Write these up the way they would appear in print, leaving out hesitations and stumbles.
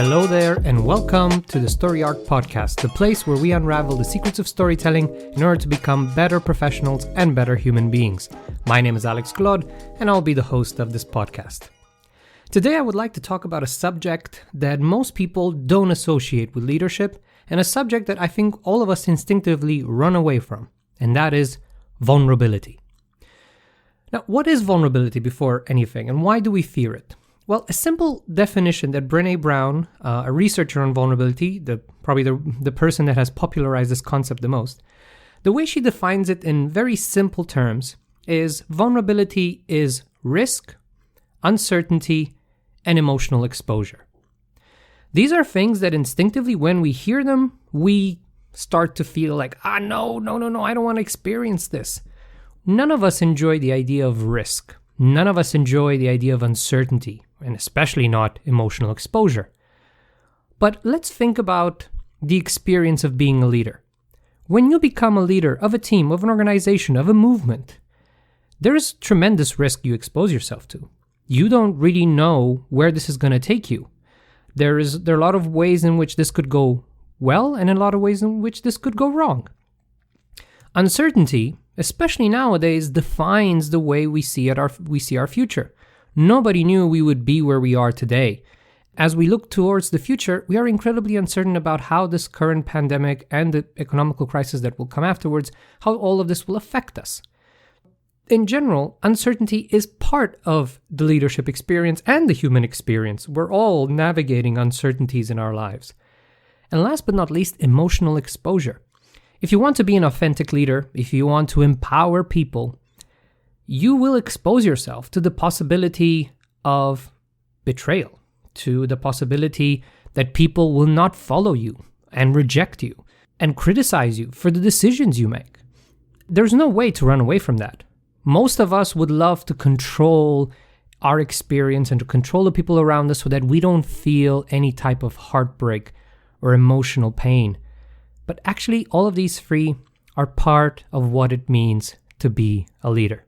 Hello there, and welcome to the StoryArc Podcast, the place where we unravel the secrets of storytelling in order to become better professionals and better human beings. My name is Glod, and I'll be the host of this podcast. Today I would like to talk about a subject that most people don't associate with leadership, and a subject that I think all of us instinctively run away from, and that is vulnerability. Now, what is vulnerability before anything, and why do we fear it? Well, a simple definition that Brené Brown, a researcher on vulnerability, probably the person that has popularized this concept the most, the way she defines it in very simple terms is vulnerability is risk, uncertainty, and emotional exposure. These are things that instinctively, when we hear them, we start to feel like, no, I don't want to experience this. None of us enjoy the idea of risk. None of us enjoy the idea of uncertainty, and especially not emotional exposure. But let's think about the experience of being a leader. When you become a leader of a team, of an organization, of a movement, there's tremendous risk you expose yourself to. You don't really know where this is going to take you. There are a lot of ways in which this could go well, and a lot of ways in which this could go wrong. Uncertainty, especially nowadays, defines the way we see our future. Nobody knew we would be where we are today. As we look towards the future, we are incredibly uncertain about how this current pandemic and the economical crisis that will come afterwards, how all of this will affect us. In general, uncertainty is part of the leadership experience and the human experience. We're all navigating uncertainties in our lives. And last but not least, emotional exposure. If you want to be an authentic leader, if you want to empower people, you will expose yourself to the possibility of betrayal, to the possibility that people will not follow you and reject you and criticize you for the decisions you make. There's no way to run away from that. Most of us would love to control our experience and to control the people around us so that we don't feel any type of heartbreak or emotional pain. But actually, all of these three are part of what it means to be a leader.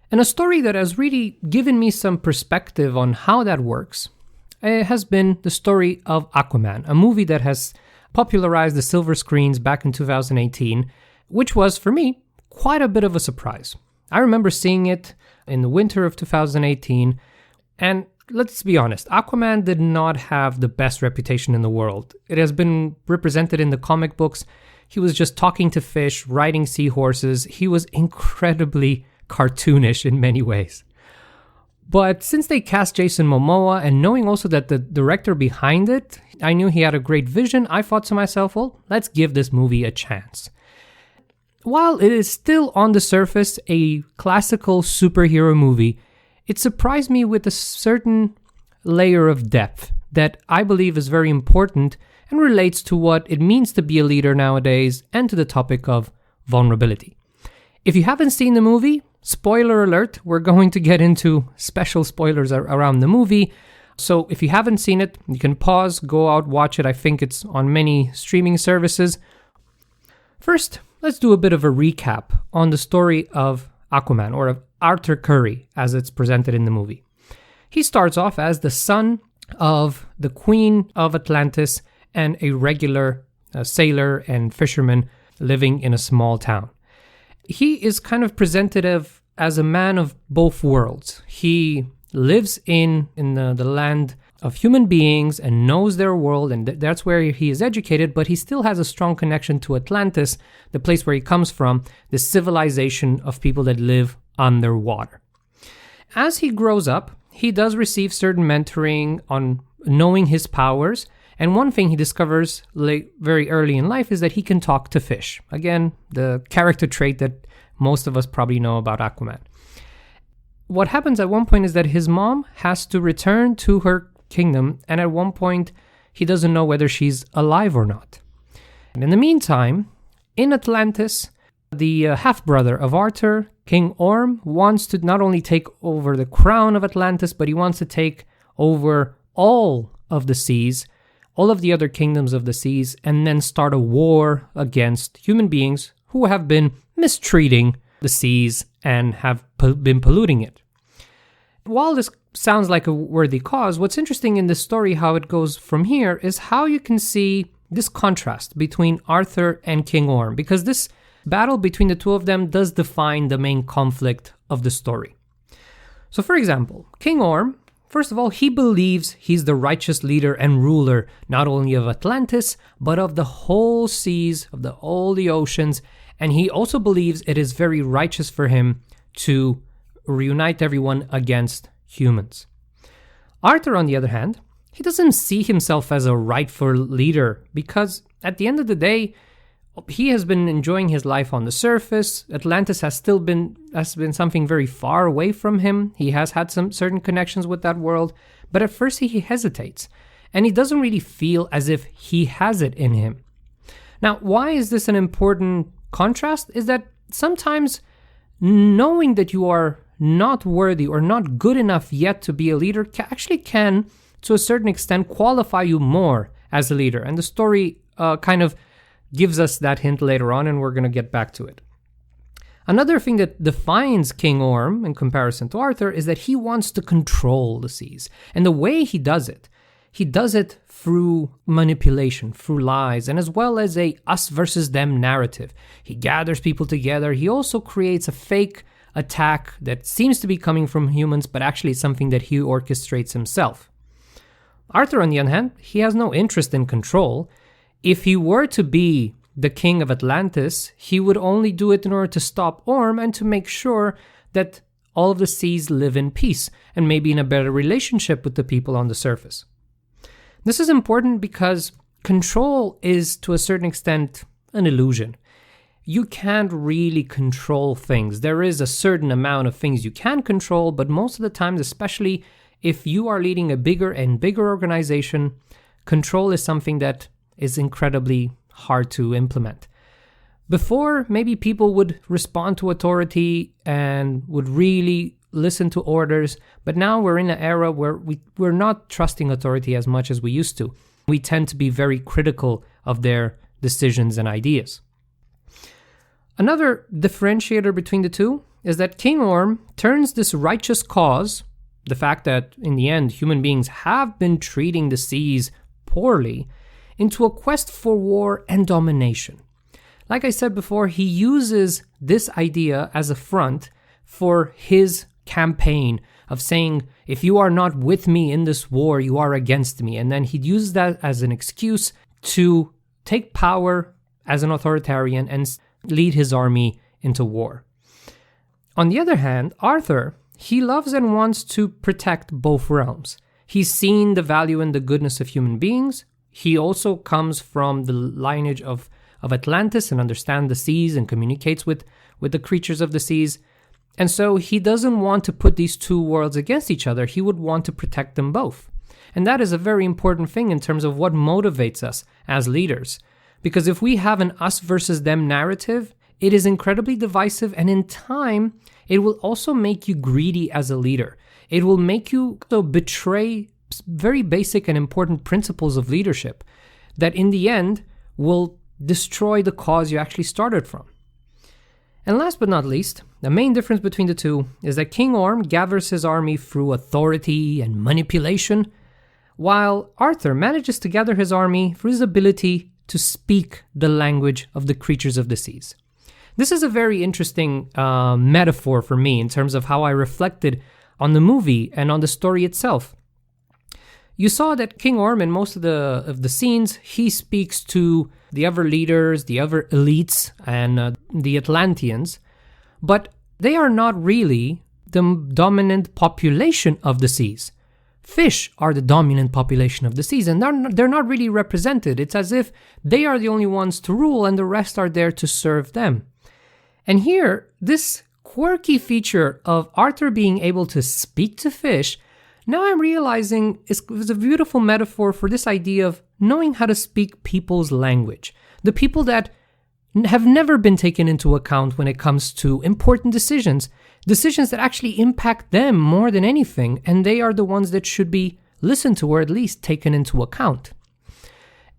And a story that has really given me some perspective on how that works has been the story of Aquaman, a movie that has popularized the silver screens back in 2018, which was, for me, quite a bit of a surprise. I remember seeing it in the winter of 2018, and let's be honest, Aquaman did not have the best reputation in the world. It has been represented in the comic books. He was just talking to fish, riding seahorses. He was incredibly cartoonish in many ways. But since they cast Jason Momoa, and knowing also that the director behind it, I knew he had a great vision, I thought to myself, well, let's give this movie a chance. While it is still on the surface a classical superhero movie, it surprised me with a certain layer of depth that I believe is very important and relates to what it means to be a leader nowadays and to the topic of vulnerability. If you haven't seen the movie, spoiler alert, we're going to get into special spoilers around the movie. So if you haven't seen it, you can pause, go out, watch it. I think it's on many streaming services. First, let's do a bit of a recap on the story of Aquaman, or of Arthur Curry, as it's presented in the movie. He starts off as the son of the Queen of Atlantis and a regular sailor and fisherman living in a small town. He is kind of presented as a man of both worlds. He lives in the land of human beings and knows their world, and that's where he is educated, but he still has a strong connection to Atlantis, the place where he comes from, the civilization of people that live underwater. As he grows up, he does receive certain mentoring on knowing his powers, and one thing he discovers very early in life is that he can talk to fish. Again, the character trait that most of us probably know about Aquaman. What happens at one point is that his mom has to return to her kingdom, and at one point he doesn't know whether she's alive or not. And in the meantime, in Atlantis, the half-brother of Arthur, King Orm, wants to not only take over the crown of Atlantis, but he wants to take over all of the seas, all of the other kingdoms of the seas, and then start a war against human beings who have been mistreating the seas and have been polluting it. while this sounds like a worthy cause, what's interesting in this story, how it goes from here, is how you can see this contrast between Arthur and King Orm, because this battle between the two of them does define the main conflict of the story. So for example, King Orm, first of all, he believes he's the righteous leader and ruler, not only of Atlantis, but of the whole seas, of all the oceans, and he also believes it is very righteous for him to reunite everyone against humans. Arthur, on the other hand, he doesn't see himself as a rightful leader because at the end of the day, he has been enjoying his life on the surface. Atlantis has been something very far away from him. He has had some certain connections with that world, but at first he hesitates, and he doesn't really feel as if he has it in him. Now, why is this an important contrast? Is that sometimes knowing that you are not worthy or not good enough yet to be a leader actually can, to a certain extent, qualify you more as a leader. And the story kind of gives us that hint later on, and we're going to get back to it. Another thing that defines King Orm in comparison to Arthur is that he wants to control the seas. And the way he does it through manipulation, through lies, and as well as a us versus them narrative. He gathers people together. He also creates a fake attack that seems to be coming from humans, but actually it's something that he orchestrates himself. Arthur, on the other hand, he has no interest in control. If he were to be the king of Atlantis, he would only do it in order to stop Orm and to make sure that all of the seas live in peace and maybe in a better relationship with the people on the surface. This is important because control is, to a certain extent, an illusion. You can't really control things. There is a certain amount of things you can control, but most of the time, especially if you are leading a bigger and bigger organization, control is something that is incredibly hard to implement. Before, maybe people would respond to authority and would really listen to orders, but now we're in an era where we're not trusting authority as much as we used to. We tend to be very critical of their decisions and ideas. Another differentiator between the two is that King Orm turns this righteous cause, the fact that in the end human beings have been treating the seas poorly, into a quest for war and domination. Like I said before, he uses this idea as a front for his campaign of saying, if you are not with me in this war, you are against me. And then he uses that as an excuse to take power as an authoritarian and lead his army into war. On the other hand, Arthur, he loves and wants to protect both realms. He's seen the value and the goodness of human beings. He also comes from the lineage of Atlantis and understands the seas and communicates with the creatures of the seas. And so he doesn't want to put these two worlds against each other. He would want to protect them both. And that is a very important thing in terms of what motivates us as leaders. Because if we have an us versus them narrative, it is incredibly divisive, and in time, it will also make you greedy as a leader. It will make you betray very basic and important principles of leadership that in the end will destroy the cause you actually started from. And last but not least, the main difference between the two is that King Orm gathers his army through authority and manipulation, while Arthur manages to gather his army through his ability to speak the language of the creatures of the seas. This is a very interesting metaphor for me in terms of how I reflected on the movie and on the story itself. You saw that King Orm in most of the scenes, he speaks to the other leaders, the other elites, and the Atlanteans, but they are not really the dominant population of the seas. Fish are the dominant population of the seas, and they're not really represented. It's as if they are the only ones to rule and the rest are there to serve them. And here, this quirky feature of Arthur being able to speak to fish, now I'm realizing is a beautiful metaphor for this idea of knowing how to speak people's language. The people that have never been taken into account when it comes to important decisions that actually impact them more than anything, and they are the ones that should be listened to or at least taken into account.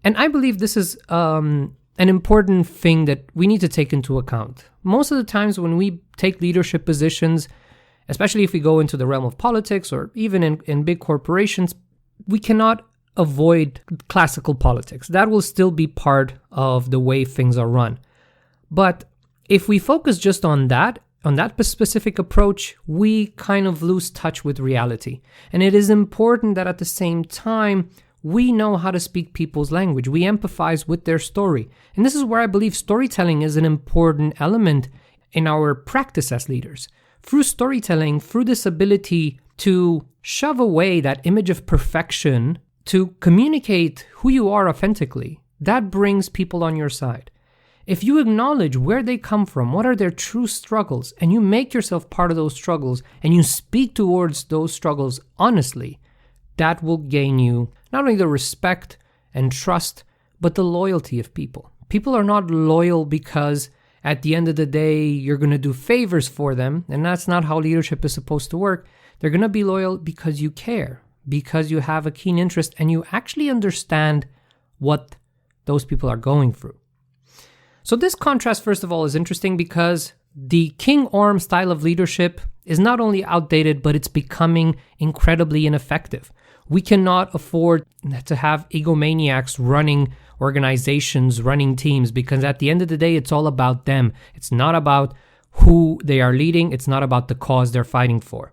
And I believe this is an important thing that we need to take into account. Most of the times when we take leadership positions especially if we go into the realm of politics or even in big corporations, we cannot avoid classical politics. That will still be part of the way things are run. But if we focus just on that specific approach, we kind of lose touch with reality. And it is important that at the same time, we know how to speak people's language. We empathize with their story. And this is where I believe storytelling is an important element in our practice as leaders. Through storytelling, through this ability to shove away that image of perfection, to communicate who you are authentically, that brings people on your side. If you acknowledge where they come from, what are their true struggles, and you make yourself part of those struggles, and you speak towards those struggles honestly, that will gain you not only the respect and trust, but the loyalty of people. People are not loyal because at the end of the day, you're going to do favors for them, and that's not how leadership is supposed to work. They're going to be loyal because you care, because you have a keen interest, and you actually understand what those people are going through. So this contrast, first of all, is interesting because the King Orm style of leadership is not only outdated, but it's becoming incredibly ineffective. We cannot afford to have egomaniacs running organizations, running teams, because at the end of the day, it's all about them. It's not about who they are leading. It's not about the cause they're fighting for.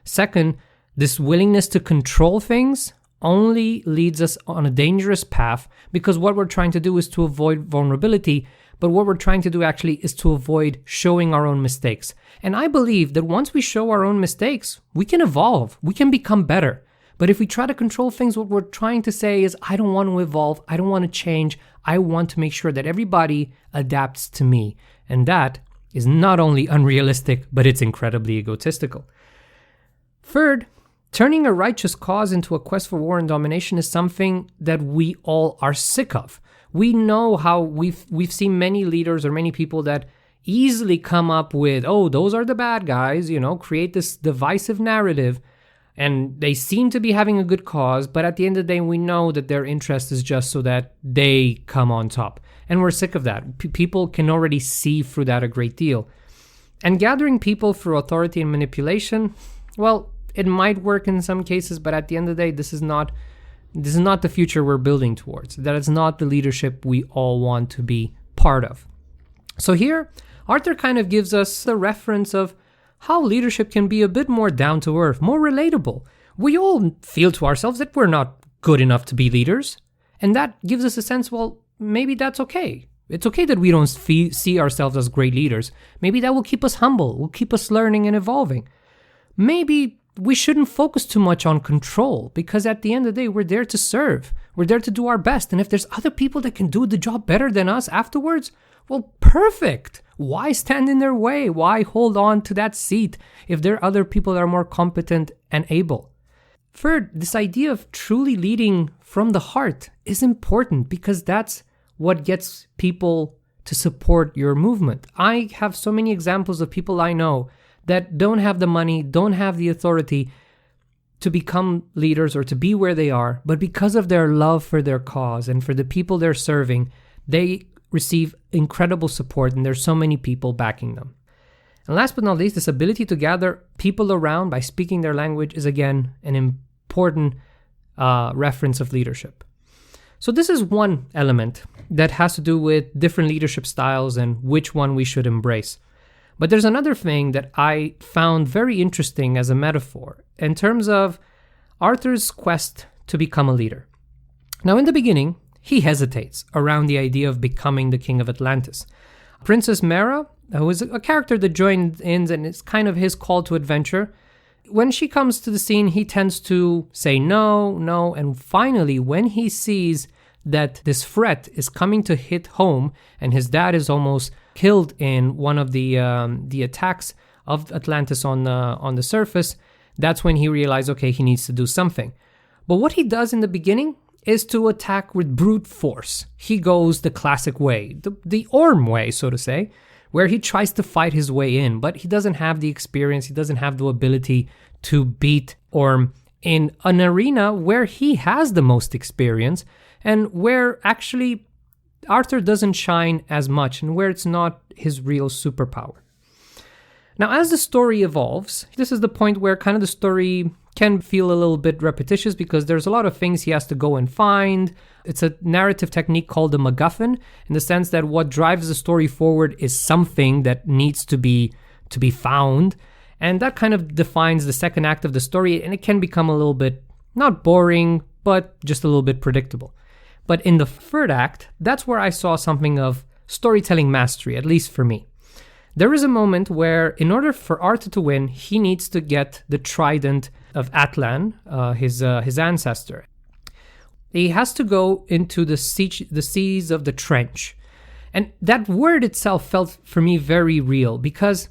Second, this willingness to control things only leads us on a dangerous path, because what we're trying to do is to avoid vulnerability, but what we're trying to do actually is to avoid showing our own mistakes. And I believe that once we show our own mistakes, we can evolve, we can become better. But if we try to control things, what we're trying to say is, I don't want to evolve, I don't want to change, I want to make sure that everybody adapts to me. And that is not only unrealistic, but it's incredibly egotistical. Third, turning a righteous cause into a quest for war and domination is something that we all are sick of. We know how we've seen many leaders or many people that easily come up with, oh, those are the bad guys, create this divisive narrative. And they seem to be having a good cause, but at the end of the day, we know that their interest is just so that they come on top. And we're sick of that. People can already see through that a great deal. And gathering people through authority and manipulation, well, it might work in some cases, but at the end of the day, this is not the future we're building towards. That is not the leadership we all want to be part of. So here, Arthur kind of gives us the reference of how leadership can be a bit more down to earth, more relatable. We all feel to ourselves that we're not good enough to be leaders. And that gives us a sense, well, maybe that's okay. It's okay that we don't see ourselves as great leaders. Maybe that will keep us humble, will keep us learning and evolving. Maybe we shouldn't focus too much on control, because at the end of the day, we're there to serve. We're there to do our best. And if there's other people that can do the job better than us afterwards, well, perfect. Why stand in their way? Why hold on to that seat if there are other people that are more competent and able? Third, this idea of truly leading from the heart is important, because that's what gets people to support your movement. I have so many examples of people I know that don't have the money, don't have the authority to become leaders or to be where they are, but because of their love for their cause and for the people they're serving, they receive incredible support, and there's so many people backing them. And last but not least, this ability to gather people around by speaking their language is again an important reference of leadership. So this is one element that has to do with different leadership styles and which one we should embrace. But there's another thing that I found very interesting as a metaphor in terms of Arthur's quest to become a leader. Now, in the beginning, he hesitates around the idea of becoming the king of Atlantis. Princess Mera, who is a character that joins in and it's kind of his call to adventure, when she comes to the scene, he tends to say no, and finally, when he sees that this threat is coming to hit home and his dad is almost killed in one of the attacks of Atlantis on the surface, that's when he realized, okay, he needs to do something. But what he does in the beginning is to attack with brute force. He goes the classic way, the Orm way, so to say, where he tries to fight his way in, but he doesn't have the experience, he doesn't have the ability to beat Orm in an arena where he has the most experience and where actually Arthur doesn't shine as much and where it's not his real superpower. Now, as the story evolves, this is the point where kind of the story can feel a little bit repetitious because there's a lot of things he has to go and find. It's a narrative technique called a MacGuffin, in the sense that what drives the story forward is something that needs to be found. And that kind of defines the second act of the story, and it can become a little bit, not boring, but just a little bit predictable. But in the third act, that's where I saw something of storytelling mastery, at least for me. There is a moment where, in order for Arthur to win, he needs to get the trident of Atlan, his ancestor. He has to go into the seas of the trench. And that word itself felt for me very real, because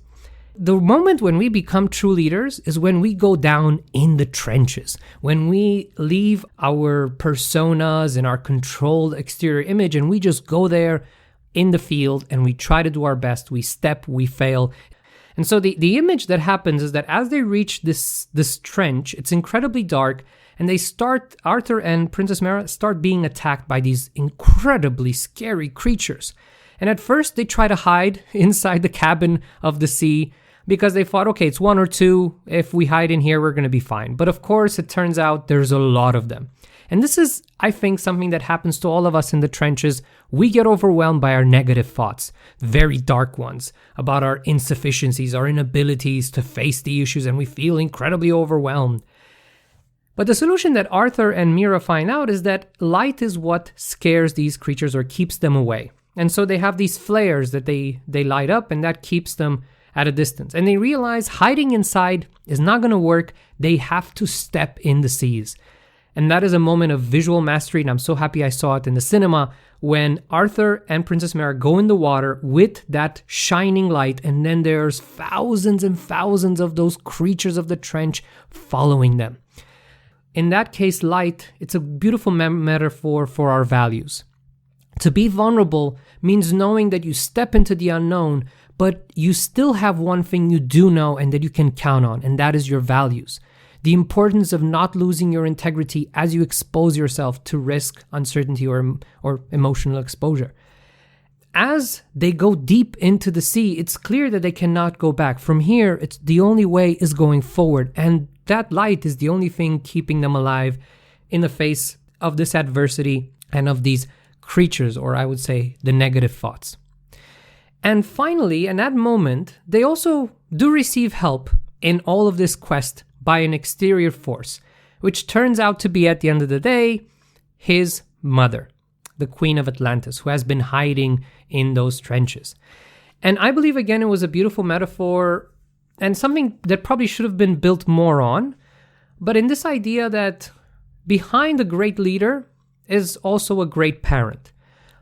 the moment when we become true leaders is when we go down in the trenches, when we leave our personas and our controlled exterior image and we just go there in the field and we try to do our best. We step, we fail. And so the image that happens is that as they reach this trench, it's incredibly dark, and Arthur and Princess Mara start being attacked by these incredibly scary creatures. And at first they try to hide inside the cabin of the sea because they thought, okay, it's one or two. If we hide in here, we're going to be fine. But of course, it turns out there's a lot of them. And this is, I think, something that happens to all of us in the trenches. We get overwhelmed by our negative thoughts, very dark ones, about our insufficiencies, our inabilities to face the issues, and we feel incredibly overwhelmed. But the solution that Arthur and Mira find out is that light is what scares these creatures or keeps them away. And so they have these flares that they light up, and that keeps them at a distance. And they realize hiding inside is not going to work. They have to step in the seas. And that is a moment of visual mastery, and I'm so happy I saw it in the cinema when Arthur and Princess Mara go in the water with that shining light, and then there's thousands and thousands of those creatures of the trench following them. In that case, light, it's a beautiful metaphor for our values. To be vulnerable means knowing that you step into the unknown, but you still have one thing you do know and that you can count on, and that is your values. The importance of not losing your integrity as you expose yourself to risk, uncertainty, or emotional exposure. As they go deep into the sea, it's clear that they cannot go back. From here, it's the only way is going forward, and that light is the only thing keeping them alive in the face of this adversity and of these creatures, or I would say the negative thoughts. And finally, in that moment, they also do receive help in all of this quest by an exterior force, which turns out to be, at the end of the day, his mother, the Queen of Atlantis, who has been hiding in those trenches. And I believe, again, it was a beautiful metaphor and something that probably should have been built more on, but in this idea that behind a great leader is also a great parent.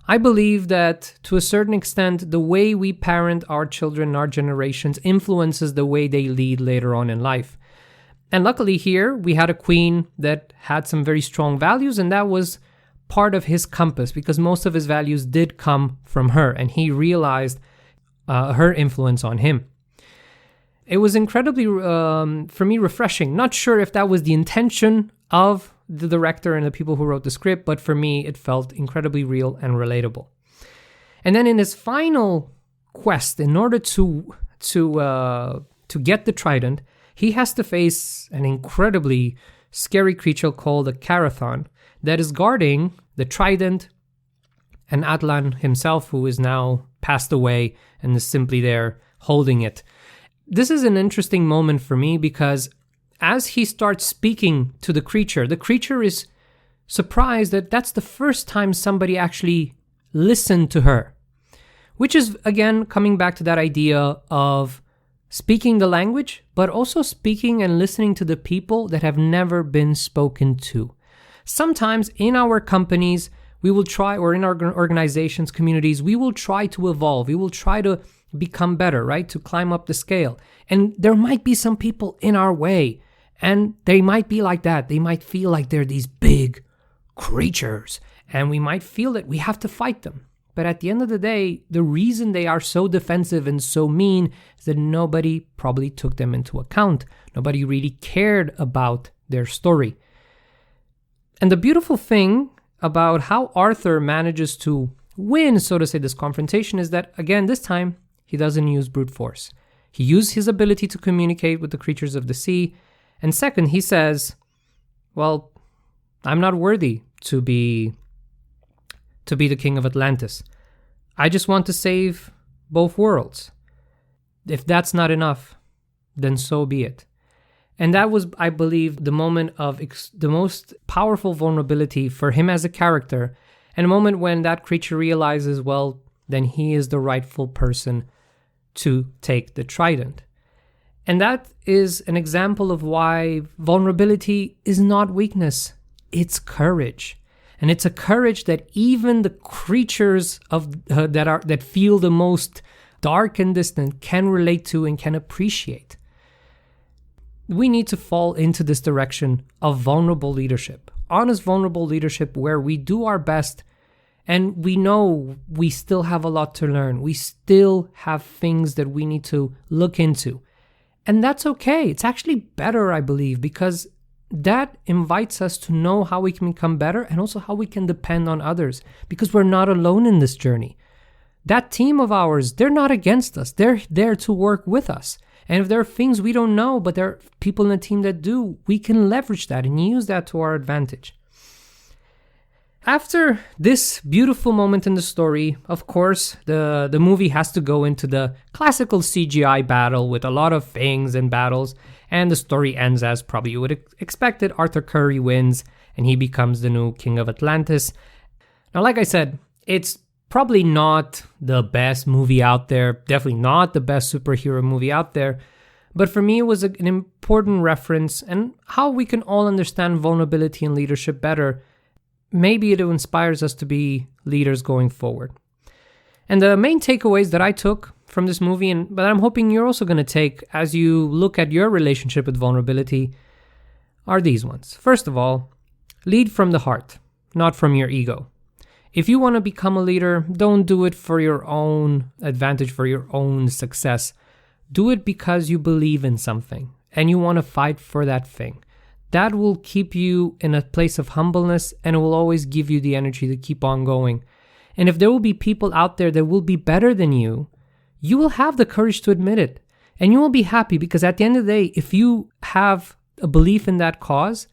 I believe that, to a certain extent, the way we parent our children and our generations influences the way they lead later on in life. And luckily here, we had a queen that had some very strong values, and that was part of his compass, because most of his values did come from her, and he realized her influence on him. It was incredibly, for me, refreshing. Not sure if that was the intention of the director and the people who wrote the script, but for me, it felt incredibly real and relatable. And then in his final quest, in order to get the trident, he has to face an incredibly scary creature called a Carathon that is guarding the trident and Atlan himself, who is now passed away and is simply there holding it. This is an interesting moment for me because as he starts speaking to the creature is surprised that that's the first time somebody actually listened to her, which is, again, coming back to that idea of speaking the language, but also speaking and listening to the people that have never been spoken to. Sometimes in our companies, we will try, or in our organizations, communities, we will try to evolve. We will try to become better, right? To climb up the scale. And there might be some people in our way, and they might be like that. They might feel like they're these big creatures, and we might feel that we have to fight them. But at the end of the day, the reason they are so defensive and so mean is that nobody probably took them into account. Nobody really cared about their story. And the beautiful thing about how Arthur manages to win, so to say, this confrontation is that, again, this time, he doesn't use brute force. He used his ability to communicate with the creatures of the sea. And second, he says, well, I'm not worthy to be the king of Atlantis. I just want to save both worlds. If that's not enough, then so be it. And that was, I believe, the moment of the most powerful vulnerability for him as a character, and a moment when that creature realizes, well, then he is the rightful person to take the trident. And that is an example of why vulnerability is not weakness, it's courage. And it's a courage that even the creatures that feel the most dark and distant can relate to and can appreciate. We need to fall into this direction of vulnerable leadership, honest, vulnerable leadership where we do our best and we know we still have a lot to learn. We still have things that we need to look into. And that's okay. It's actually better, I believe, because that invites us to know how we can become better and also how we can depend on others, because we're not alone in this journey. That team of ours, they're not against us. They're there to work with us. And if there are things we don't know, but there are people in the team that do, we can leverage that and use that to our advantage. After this beautiful moment in the story, of course, the movie has to go into the classical CGI battle with a lot of things and battles, and the story ends as probably you would expect it. Arthur Curry wins, and he becomes the new king of Atlantis. Now, like I said, it's probably not the best movie out there, definitely not the best superhero movie out there, but for me it was an important reference and how we can all understand vulnerability and leadership better. Maybe it inspires us to be leaders going forward. And the main takeaways that I took from this movie, but I'm hoping you're also going to take as you look at your relationship with vulnerability, are these ones. First of all, lead from the heart, not from your ego. If you want to become a leader, don't do it for your own advantage, for your own success. Do it because you believe in something and you want to fight for that thing. That will keep you in a place of humbleness, and it will always give you the energy to keep on going. And if there will be people out there that will be better than you, you will have the courage to admit it. And you will be happy because at the end of the day, if you have a belief in that cause,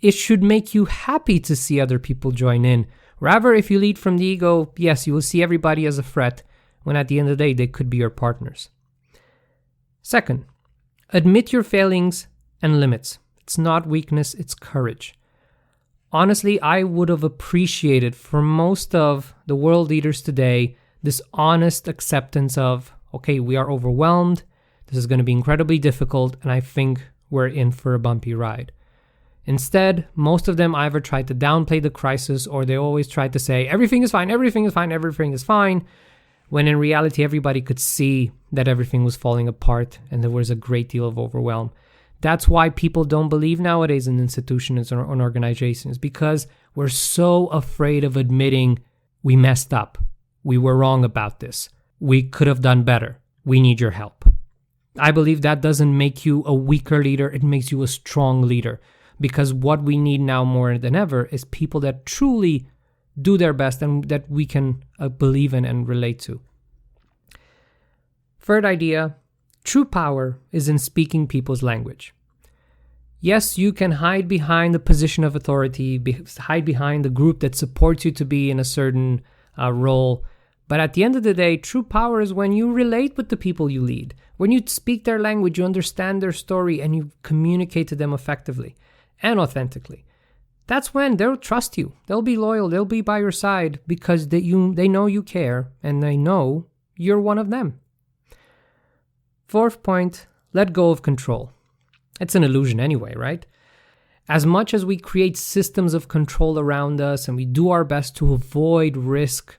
it should make you happy to see other people join in. Rather, if you lead from the ego, yes, you will see everybody as a threat, when at the end of the day, they could be your partners. Second, admit your failings and limits. It's not weakness, it's courage. Honestly, I would have appreciated for most of the world leaders today this honest acceptance of, okay, we are overwhelmed, this is going to be incredibly difficult, and I think we're in for a bumpy ride. Instead, most of them either tried to downplay the crisis or they always tried to say, everything is fine, everything is fine, everything is fine, when in reality everybody could see that everything was falling apart and there was a great deal of overwhelm. That's why people don't believe nowadays in institutions or in organizations, because we're so afraid of admitting we messed up. We were wrong about this. We could have done better. We need your help. I believe that doesn't make you a weaker leader. It makes you a strong leader, because what we need now more than ever is people that truly do their best and that we can believe in and relate to. Third idea, true power is in speaking people's language. Yes, you can hide behind the position of authority, hide behind the group that supports you to be in a certain role. But at the end of the day, true power is when you relate with the people you lead. When you speak their language, you understand their story, and you communicate to them effectively and authentically. That's when they'll trust you. They'll be loyal. They'll be by your side because they know you care and they know you're one of them. Fourth point, let go of control. It's an illusion anyway, right? As much as we create systems of control around us and we do our best to avoid risk,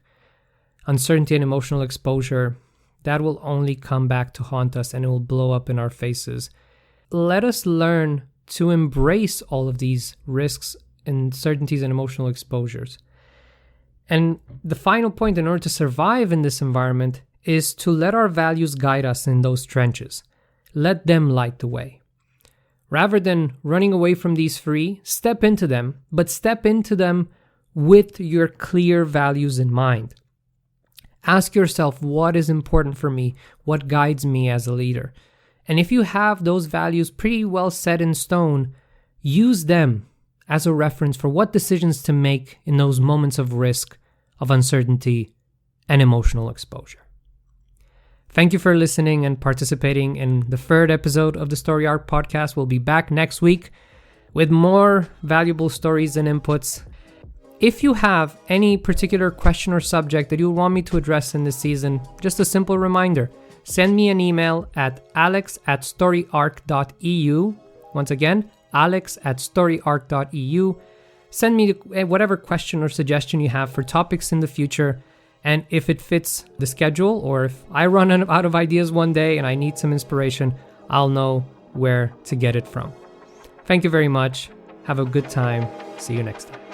uncertainty, and emotional exposure, that will only come back to haunt us and it will blow up in our faces. Let us learn to embrace all of these risks, uncertainties, and emotional exposures. And the final point, in order to survive in this environment, is to let our values guide us in those trenches. Let them light the way. Rather than running away from these three, step into them, but step into them with your clear values in mind. Ask yourself, what is important for me? What guides me as a leader? And if you have those values pretty well set in stone, use them as a reference for what decisions to make in those moments of risk, of uncertainty, and emotional exposure. Thank you for listening and participating in the third episode of the StoryArc Podcast. We'll be back next week with more valuable stories and inputs. If you have any particular question or subject that you want me to address in this season, just a simple reminder, send me an email at alex@storyarc.eu. Once again, alex@storyarc.eu. Send me whatever question or suggestion you have for topics in the future. And if it fits the schedule, or if I run out of ideas one day and I need some inspiration, I'll know where to get it from. Thank you very much. Have a good time. See you next time.